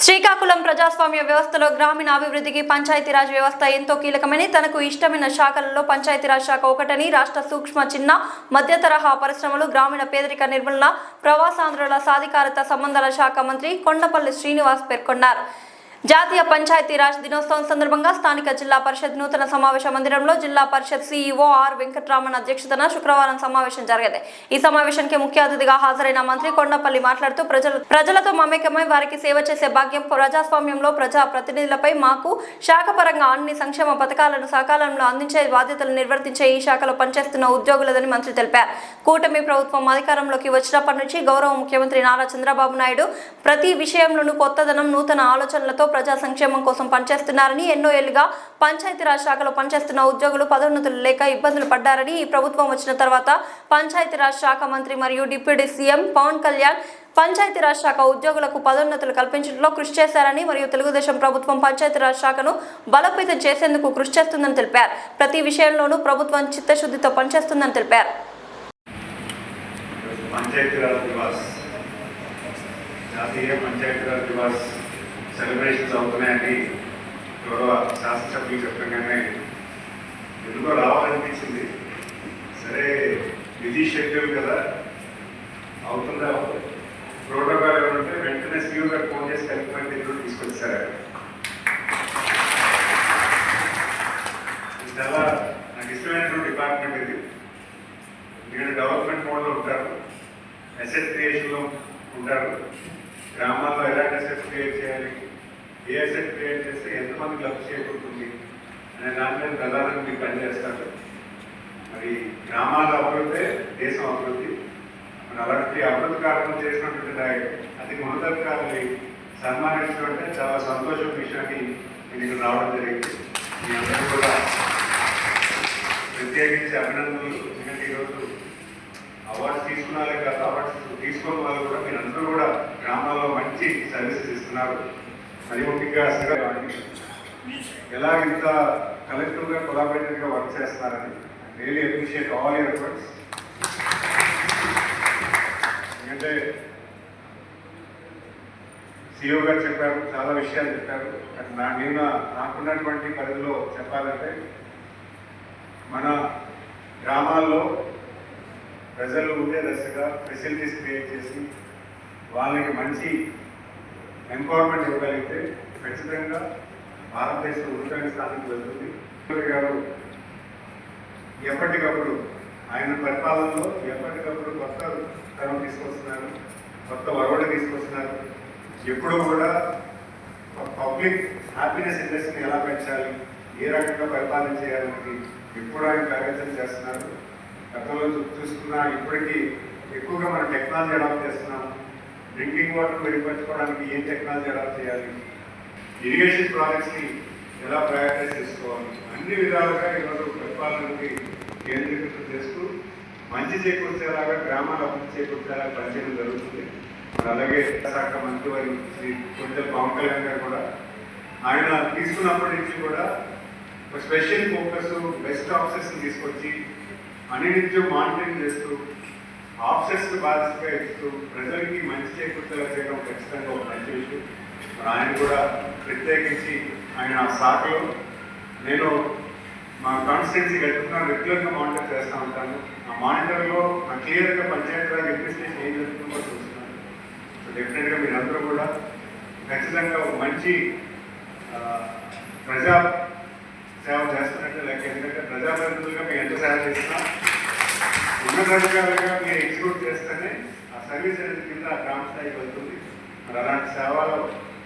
శ్రీకాకుళం ప్రజాస్వామ్య వ్యవస్థలో గ్రామీణ అభివృద్ధికి పంచాయతీరాజ్ వ్యవస్థ ఎంతో కీలకమని, తనకు ఇష్టమైన శాఖలలో పంచాయతీరాజ్ శాఖ ఒకటని రాష్ట్ర సూక్ష్మ, చిన్న, మధ్య తరహా పరిశ్రమలు, గ్రామీణ పేదరిక నిర్మూలన, ప్రవాసాంధ్రుల సాధికారత సంబంధాల శాఖ మంత్రి కొండపల్లి శ్రీనివాస్ పేర్కొన్నారు. జాతీయ పంచాయతీరాజ్ దినోత్సవం సందర్భంగా స్థానిక జిల్లా పరిషత్ నూతన సమావేశ మందిరంలో జిల్లా పరిషత్ సీఈఓ ఆర్ వెంకటరామన్ అధ్యక్షతన శుక్రవారం సమావేశం జరిగింది. ఈ సమావేశానికి ముఖ్య అతిథిగా హాజరైన మంత్రి కొండపల్లి మాట్లాడుతూ ప్రజలతో మమేకమై వారికి సేవ చేసే భాగ్యం ప్రజాస్వామ్యంలో ప్రజా ప్రతినిధులపై మాకు శాఖపరంగా అన్ని సంక్షేమ పథకాలను సకాలంలో అందించే బాధ్యతలు నిర్వర్తించే ఈ శాఖలో పనిచేస్తున్న ఉద్యోగులదని మంత్రి తెలిపారు. కూటమి ప్రభుత్వం అధికారంలోకి వచ్చినప్పటి నుంచి గౌరవ ముఖ్యమంత్రి నారా చంద్రబాబు నాయుడు ప్రతి విషయంలోనూ కొత్తదనం, నూతన ఆలోచనలతో ప్రజా సంక్షేమం కోసం పనిచేస్తున్నారని, ఎన్నో ఏళ్లుగా పంచాయతీరాజ్ శాఖలో పనిచేస్తున్న ఉద్యోగులు పదోన్నతులు లేక ఇబ్బందులు పడ్డారని, ఈ ప్రభుత్వం వచ్చిన తర్వాత పంచాయతీరాజ్ శాఖ మంత్రి మరియు డిప్యూటీ సీఎం పవన్ కళ్యాణ్ పంచాయతీరాజ్ శాఖ ఉద్యోగులకు పదోన్నతులు కల్పించడంలో కృషి చేశారని మరియు తెలుగుదేశం ప్రభుత్వం పంచాయతీరాజ్ శాఖను బలోపేతం చేసేందుకు కృషి చేస్తుందని తెలిపారు. ప్రతి విషయంలోనూ ప్రభుత్వం చిత్తశుద్ధితో పనిచేస్తుందని తెలిపారు. జాతీయ పంచాయతీరాజ్ దివాస్ సెలబ్రేషన్స్ అవుతున్నాయని గౌరవ శాసనసభ్యులు చెప్పగానే ఎందుకో రావాలనిపించింది. సరే, బిజీ షెడ్యూల్ కదా, అవుతుందా ప్రోటోకాల్ ఏమంటే వెంటనే సీఓ గారు ఫోన్ చేసి కలిపి ఎదురు తీసుకొచ్చారు. చాలా నాకు ఇష్టమైనటువంటి డిపార్ట్మెంట్ ఇది. ఎందుకంటే డెవలప్మెంట్ మోడ్లో ఉంటారు, అసెట్ క్రియేషన్లో ఉంటారు. గ్రామాల్లో ఎలాంటి అసెట్స్ క్రియేట్ చేయాలి, ఏ అసెట్ క్రియేట్ చేస్తే ఎంతమందికి లబ్ధి చేకూరుతుంది అనే దాని మీద ప్రధానంగా మీరు పనిచేస్తారు. మరి గ్రామాల అభివృద్ధి దేశం అభివృద్ధి. మరి అలాంటి అభివృద్ధి కార్యక్రమం చేసినటువంటి అతి ఉన్నతాధికారులని సన్మానించడం అంటే చాలా సంతోషం విషయాన్ని నేను ఇక్కడ రావడం జరిగింది. మీ అందరూ కూడా ప్రత్యేకించి అభినందనలు. ఎందుకంటే ఈరోజు అవార్డ్స్ తీసుకున్నారే కాదు, అవార్డ్స్ తీసుకున్న వాళ్ళు కూడా మీరందరూ కూడా గ్రామాల్లో మంచి సర్వీసెస్ ఇస్తున్నారు. మరి ముఖ్యంగా ఎలా ఇంత కలెక్టివ్గా కొలాబరేటివ్గా వర్క్ చేస్తున్నారని really appreciate all your efforts. ఎందుకంటే సిఇఓ గారు చెప్పారు, చాలా విషయాలు చెప్పారు. నేను నాకున్నటువంటి పరిధిలో చెప్పాలంటే మన గ్రామాల్లో ప్రజలు ఉండే దశగా ఫెసిలిటీస్ క్రియేట్ చేసి వాళ్ళకి మంచి ఎంపవర్మెంట్ ఇవ్వగలిగితే ఖచ్చితంగా భారతదేశం ఉన్నతమైన స్థానానికి వెళ్తుంది. గారు ఎప్పటికప్పుడు ఆయన పరిపాలనలో ఎప్పటికప్పుడు కొత్త తరం తీసుకొస్తున్నారు, కొత్త ఒరవడి తీసుకొస్తున్నారు. ఎప్పుడూ కూడా పబ్లిక్ హ్యాపీనెస్ ఇండస్ట్రీని ఎలా పెంచాలి, ఏ రకంగా పరిపాలన చేయాలని ఎప్పుడు ఆయన కార్యాచరణ చేస్తున్నారు. గతంలో చూసుకున్నా ఇప్పటికీ ఎక్కువగా మనం టెక్నాలజీ అడాప్ట్ చేస్తున్నాం. డ్రింకింగ్ వాటర్ మెరుగుపరచుకోవడానికి ఏం టెక్నాలజీ అడాప్ట్ చేయాలి, ఇరిగేషన్ ప్రాజెక్ట్స్ని ఎలా ప్రయారిటైజ్ చేసుకోవాలి, అన్ని విధాలుగా ఈరోజు పరిపాలనకి కేంద్రీకృతం చేస్తూ మంచి చేకూర్చేలాగా, గ్రామాల అభివృద్ధి చేకూర్చేలాగా పనిచేయడం జరుగుతుంది. అలాగే శాఖ మంత్రి వారి శ్రీ కొంచెం పవన్ కళ్యాణ్ గారు కూడా ఆయన తీసుకున్నప్పటి నుంచి కూడా ఒక స్పెషల్ ఫోకస్ బెస్ట్ ఆఫీసర్స్ని తీసుకొచ్చి అన్నింటిలో మానిటరింగ్ చేస్తూ ఆఫీసర్స్ని బాధ్యతగా ఇస్తూ ప్రజలకి మంచి చేకూర్చేలా చేయడం ఖచ్చితంగా ఒక మంచి విషయం. ఆయన కూడా ప్రత్యేకించి ఆయన శాఖలో నేను మా కాన్స్టిట్యున్సీకి వెళ్తున్నా రెగ్యులర్గా మానిటర్ చేస్తూ ఉంటాను. ఆ మానిటర్లో క్లియర్గా పంచాయతీరాజ్ అడ్మినిస్ట్రేషన్ ఏం జరుగుతుందో చూస్తున్నాను. సో డెఫినెట్గా మీరందరూ కూడా ఖచ్చితంగా ఒక మంచి ప్రజా సేవ చేస్తున్నట్టు లెక్క. ఎందుకంటే ప్రజాప్రతినిధులుగా మేము ఎంత సేవ చేసినా ఉన్నతాధికారులుగా మీరు ఎగ్జిక్యూట్ చేస్తేనే ఆ సర్వీస్ అనేది కింద గ్రామ స్థాయికి వెళ్తుంది. మరి అలాంటి సేవలో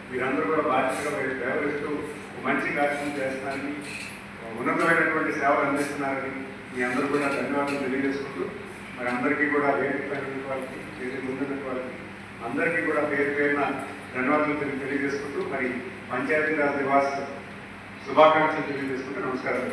మీరందరూ కూడా బాధ్యతగా వ్యవహరిస్తూ మంచి కార్యక్రమం చేస్తున్నారని, ఉన్నతమైనటువంటి సేవలు అందిస్తున్నారని మీ అందరూ కూడా ధన్యవాదాలు తెలియజేసుకుంటూ, మరి అందరికీ కూడా వేదిక వాళ్ళకి చేతి ముందున్న వాళ్ళకి అందరికీ కూడా పేరు పేరున ధన్యవాదాలు తెలియజేసుకుంటూ మరి పంచాయతీరాజ్ దివాస్ శుభాకాంక్షలు తెలియజేసుకుంటూ నమస్కారం.